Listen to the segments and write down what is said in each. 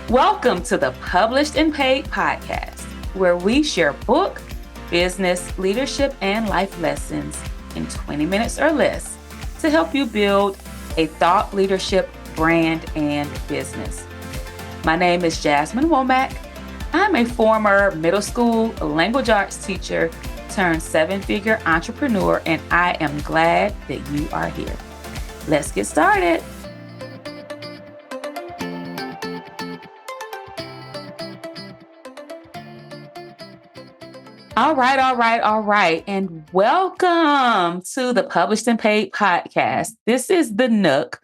Welcome to the Published and Paid podcast, where we share book, business, leadership, and life lessons in 20 minutes or less to help you build a thought leadership brand and business. My name is Jasmine Womack. I'm a former middle school language arts teacher turned seven-figure entrepreneur, and I am glad that you are here. Let's get started. All right. And welcome to the Published and Paid podcast. This is the Nook,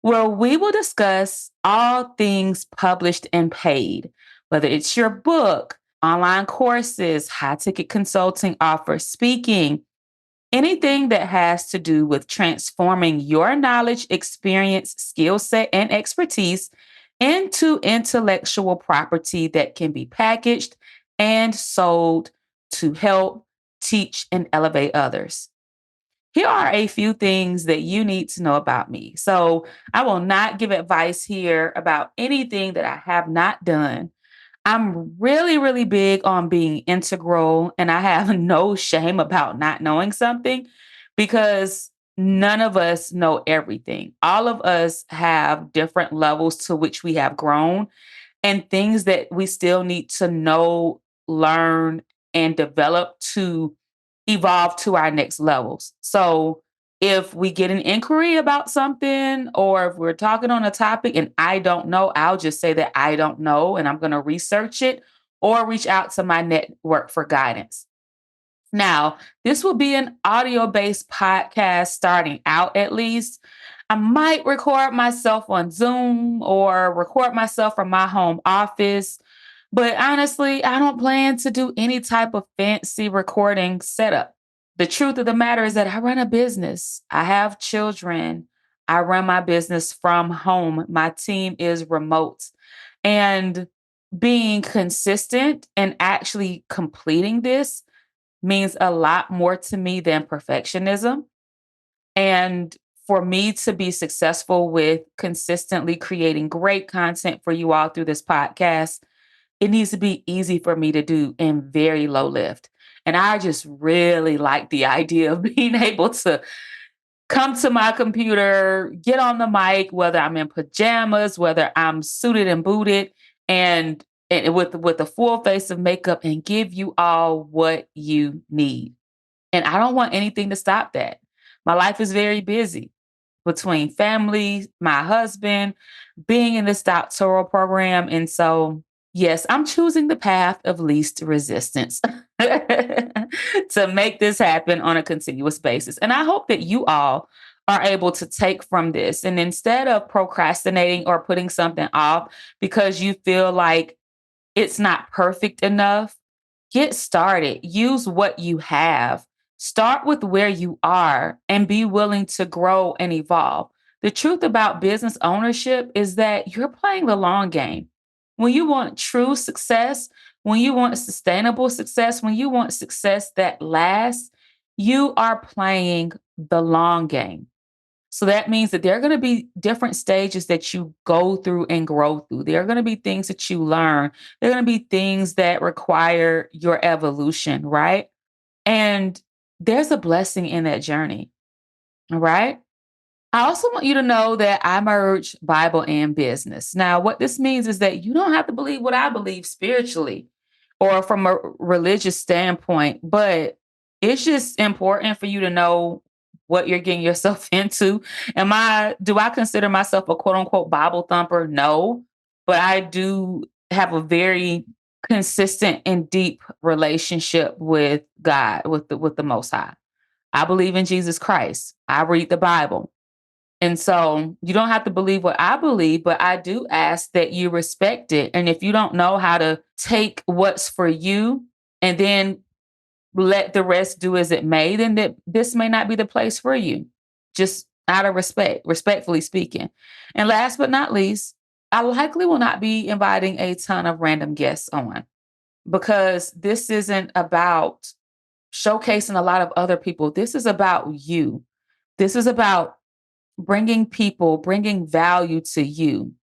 where we will discuss all things published and paid, whether it's your book, online courses, high-ticket consulting offers, speaking, anything that has to do with transforming your knowledge, experience, skill set, and expertise into intellectual property that can be packaged and sold to help, teach, and elevate others. Here are a few things that you need to know about me. So I will not give advice here about anything that I have not done. I'm really big on being integral, and I have no shame about not knowing something because none of us know everything. All of us have different levels to which we have grown and things that we still need to know, learn, and develop to evolve to our next levels. So if we get an inquiry about something, or if we're talking on a topic and I don't know, I'll just say that I don't know and I'm going to research it or reach out to my network for guidance. Now, this will be an audio-based podcast starting out at least. I might record myself on Zoom or record myself from my home office. But honestly, I don't plan to do any type of fancy recording setup. The truth of the matter is that I run a business. I have children. I run my business from home. My team is remote. And being consistent and actually completing this means a lot more to me than perfectionism. And for me to be successful with consistently creating great content for you all through this podcast, it needs to be easy for me to do and very low lift. And I just really like the idea of being able to come to my computer, get on the mic, whether I'm in pajamas, whether I'm suited and booted, and with a full face of makeup and give you all what you need. And I don't want anything to stop that. My life is very busy between family, my husband, being in this doctoral program. And so, yes, I'm choosing the path of least resistance to make this happen on a continuous basis. And I hope that you all are able to take from this. And instead of procrastinating or putting something off because you feel like it's not perfect enough, get started. Use what you have. Start with where you are and be willing to grow and evolve. The truth about business ownership is that you're playing the long game. When you want true success, when you want sustainable success, when you want success that lasts, you are playing the long game. So that means that there are going to be different stages that you go through and grow through. There are going to be things that you learn. There are going to be things that require your evolution, right? And there's a blessing in that journey, all right? I also want you to know that I merge Bible and business. Now, what this means is that you don't have to believe what I believe spiritually or from a religious standpoint, but it's just important for you to know what you're getting yourself into. Do I consider myself a quote unquote Bible thumper? No, but I do have a very consistent and deep relationship with God, with the Most High. I believe in Jesus Christ. I read the Bible. And so you don't have to believe what I believe, but I do ask that you respect it. And if you don't know how to take what's for you and then let the rest do as it may, then this may not be the place for you. Just out of respect, respectfully speaking. And last but not least, I likely will not be inviting a ton of random guests on because this isn't about showcasing a lot of other people. This is about you. This is about bringing value to you.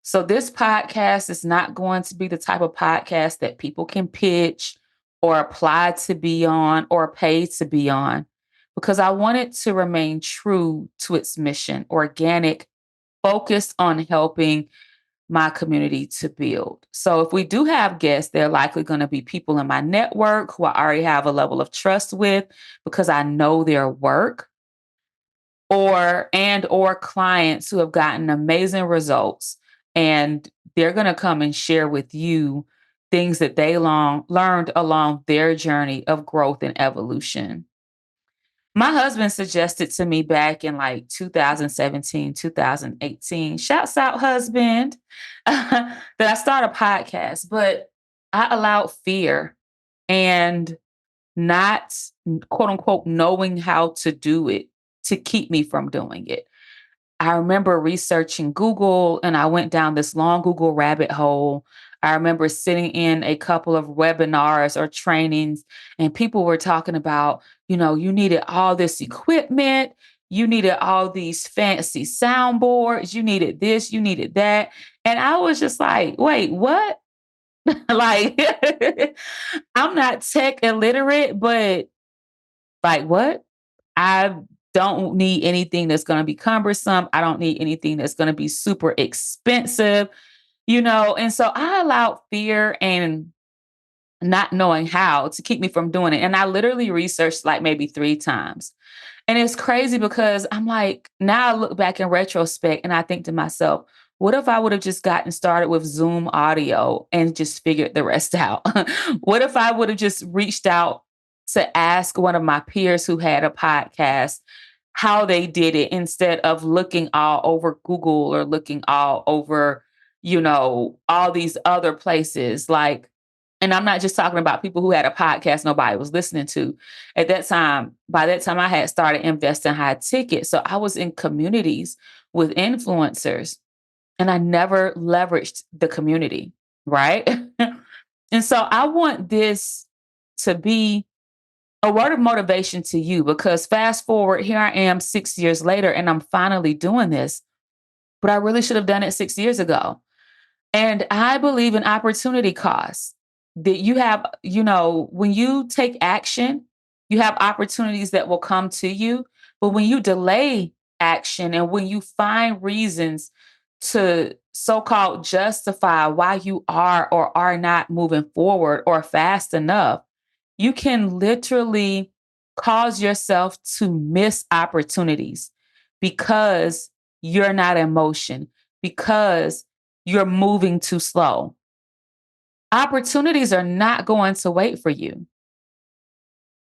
So this podcast is not going to be the type of podcast that people can pitch or apply to be on or pay to be on because I want it to remain true to its mission, organic, focused on helping my community to build. So if we do have guests, they're likely going to be people in my network who I already have a level of trust with because I know their work or clients who have gotten amazing results and they're going to come and share with you things that they long learned along their journey of growth and evolution. My husband suggested to me back in like 2017, 2018, shouts out husband, that I start a podcast, but I allowed fear and not quote unquote knowing how to do it to keep me from doing it. I remember researching Google and I went down this long Google rabbit hole. I remember sitting in a couple of webinars or trainings, and people were talking about, you needed all this equipment, you needed all these fancy soundboards, you needed this, you needed that. And I was just like, wait, what? Like, I'm not tech illiterate, but like, what? I don't need anything that's going to be cumbersome. I don't need anything that's going to be super expensive, And so I allowed fear and not knowing how to keep me from doing it. And I literally researched like maybe 3 times. And it's crazy because I'm like, now I look back in retrospect and I think to myself, what if I would have just gotten started with Zoom audio and just figured the rest out? What if I would have just reached out to ask one of my peers who had a podcast how they did it instead of looking all over Google or looking all over, all these other places like, and I'm not just talking about people who had a podcast nobody was listening to. By that time, I had started investing high ticket. So I was in communities with influencers and I never leveraged the community. Right. And so I want this to be a word of motivation to you because fast forward, here I am 6 years later and I'm finally doing this, but I really should have done it 6 years ago. And I believe in opportunity costs that you have, when you take action, you have opportunities that will come to you. But when you delay action and when you find reasons to so called justify why you are or are not moving forward or fast enough, you can literally cause yourself to miss opportunities because you're not in motion, because you're moving too slow. Opportunities are not going to wait for you.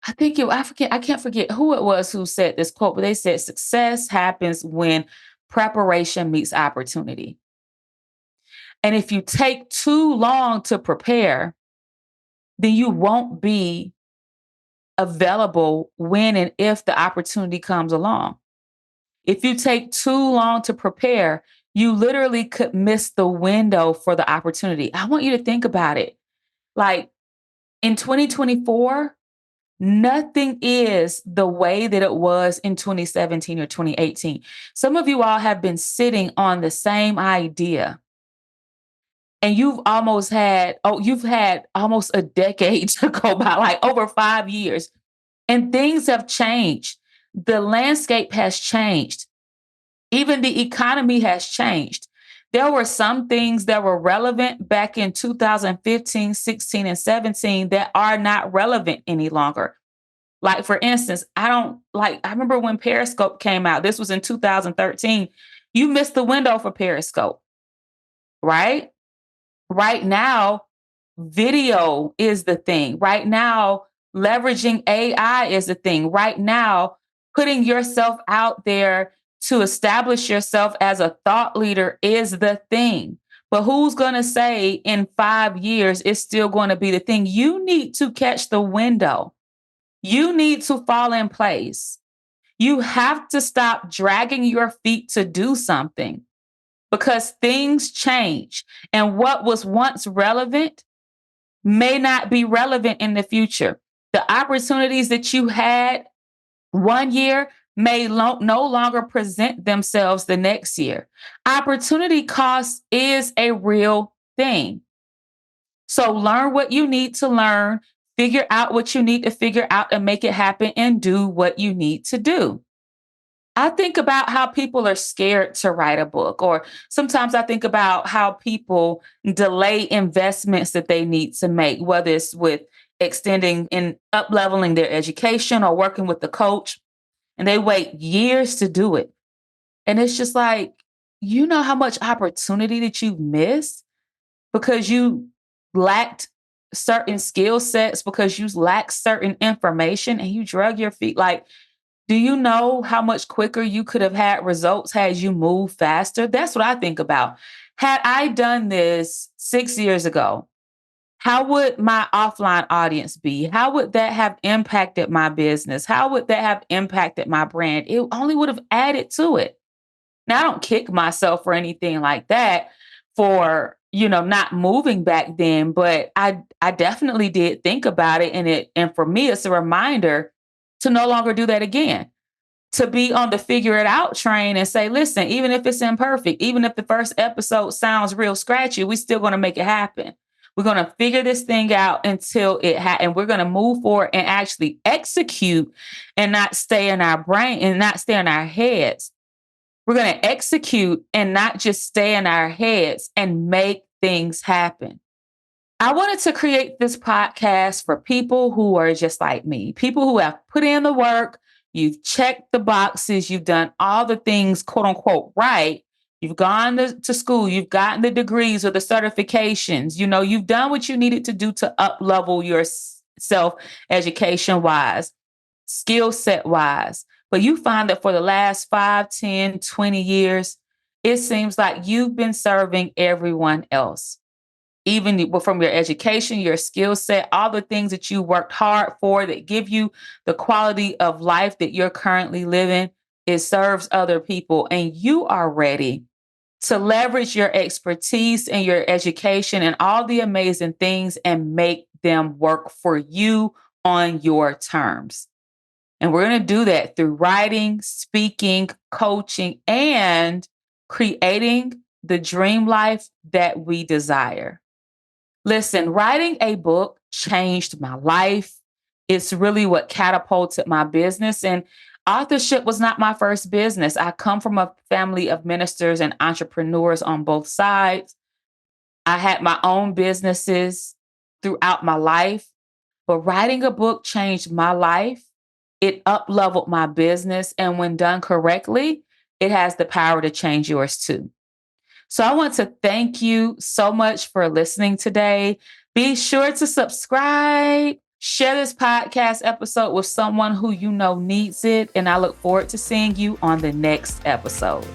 I can't forget who it was who said this quote, but they said success happens when preparation meets opportunity. And if you take too long to prepare, then you won't be available when and if the opportunity comes along. If you take too long to prepare, you literally could miss the window for the opportunity. I want you to think about it. Like in 2024, nothing is the way that it was in 2017 or 2018. Some of you all have been sitting on the same idea and you've had almost a decade to go by, like over 5 years, and things have changed. The landscape has changed. Even the economy has changed. There were some things that were relevant back in 2015, 16, and 17 that are not relevant any longer. Like, for instance, I remember when Periscope came out, this was in 2013. You missed the window for Periscope, right? Right now, video is the thing. Right now, leveraging AI is the thing. Right now, putting yourself out there to establish yourself as a thought leader is the thing. But who's going to say in 5 years it's still going to be the thing? You need to catch the window. You need to fall in place. You have to stop dragging your feet to do something because things change. And what was once relevant may not be relevant in the future. The opportunities that you had one year may no longer present themselves the next year. Opportunity cost is a real thing. So learn what you need to learn, figure out what you need to figure out and make it happen and do what you need to do. I think about how people are scared to write a book, or sometimes I think about how people delay investments that they need to make, whether it's with extending and up leveling their education or working with the coach, and they wait years to do it. And it's just like, you know how much opportunity that you've missed because you lacked certain skill sets, because you lacked certain information and you drug your feet. Like, do you know how much quicker you could have had results had you moved faster? That's what I think about. Had I done this 6 years ago, how would my offline audience be? How would that have impacted my business? How would that have impacted my brand? It only would have added to it. Now, I don't kick myself or anything like that for, not moving back then, but I definitely did think about it, and for me it's a reminder to no longer do that again. To be on the figure it out train and say, listen, even if it's imperfect, even if the first episode sounds real scratchy, we're still going to make it happen. We're going to figure this thing out until and we're going to move forward and actually execute and not stay in our brain and not stay in our heads. We're going to execute and not just stay in our heads and make things happen. I wanted to create this podcast for people who are just like me, people who have put in the work, you've checked the boxes, you've done all the things, quote unquote, right. You've gone to school, you've gotten the degrees or the certifications, you've done what you needed to do to up level yourself education wise, skill set wise. But you find that for the last 5, 10, 20 years, it seems like you've been serving everyone else. Even from your education, your skill set, all the things that you worked hard for that give you the quality of life that you're currently living, it serves other people. And you are ready to leverage your expertise and your education and all the amazing things and make them work for you on your terms. And we're going to do that through writing, speaking, coaching, and creating the dream life that we desire. Listen, writing a book changed my life. It's really what catapulted my business. And authorship was not my first business. I come from a family of ministers and entrepreneurs on both sides. I had my own businesses throughout my life, but writing a book changed my life. It up-leveled my business. And when done correctly, it has the power to change yours too. So I want to thank you so much for listening today. Be sure to subscribe, share this podcast episode with someone who you know needs it, and I look forward to seeing you on the next episode.